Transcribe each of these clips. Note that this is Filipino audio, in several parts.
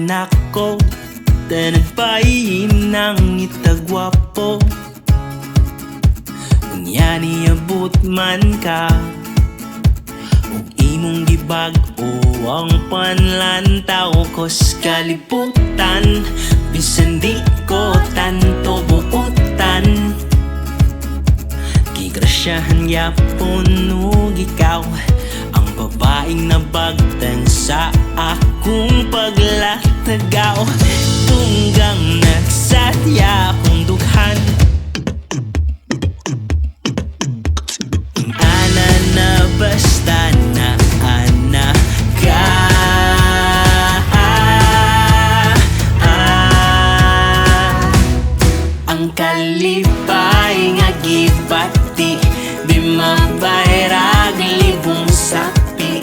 nako, tanagpayin ng itagwapo. Unya niabot man ka, ug imong gibag-o ang panlantaw kos kaliputan. Bisan di ko tanto buutan, gigrasyahan yapon ug ikaw ang babaeng nabagtan sa akong paglatagaw. Tunggang nagsadya akong dughan, ana na basta na ana ka. Ang kalipay nga gibati, di mabayrag libong sapi.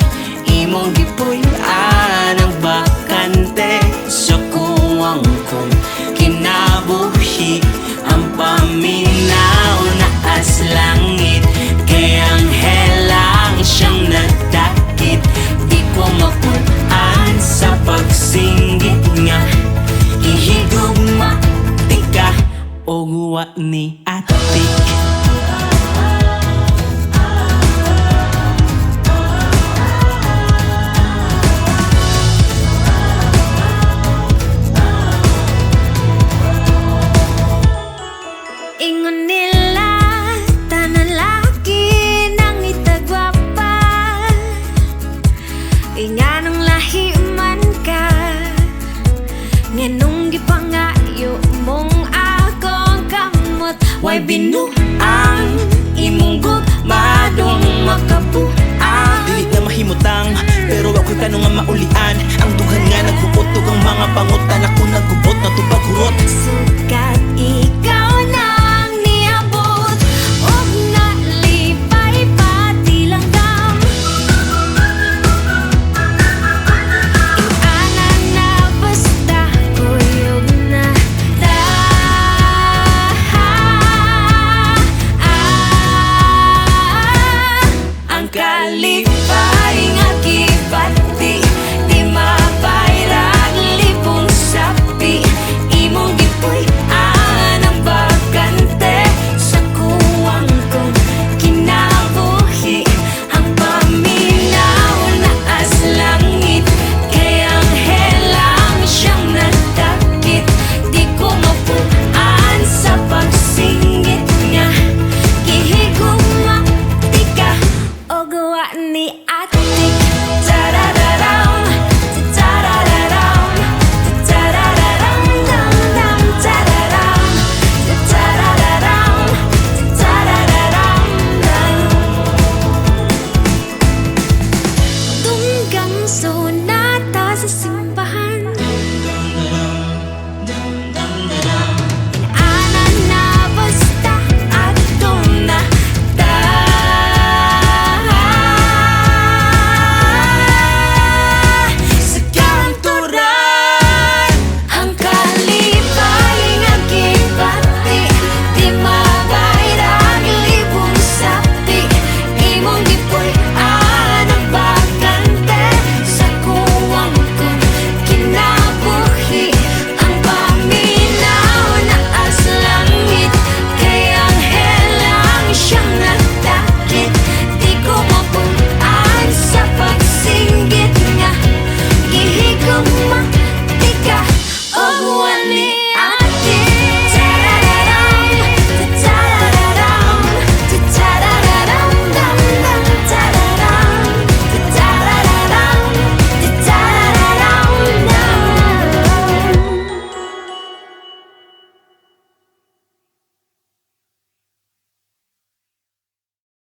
Imong gipuy-an ang bakante sa kuwang kong kinabuhi. Ang paminaw na as langit, kay anghel lang siyang nadakit. Di ko mapuan sa pagsinggit nga ihigugma tika o guwa ni atik. Ingon nila, tanan laki nang itagwapa. Inganong lahi man ka, nganong gipangayo mong akong kamot. Way binuang imong gugmadong makabuang. Dili na mahimutang, pero ako'y tanong nga maulian. Ang dughan nga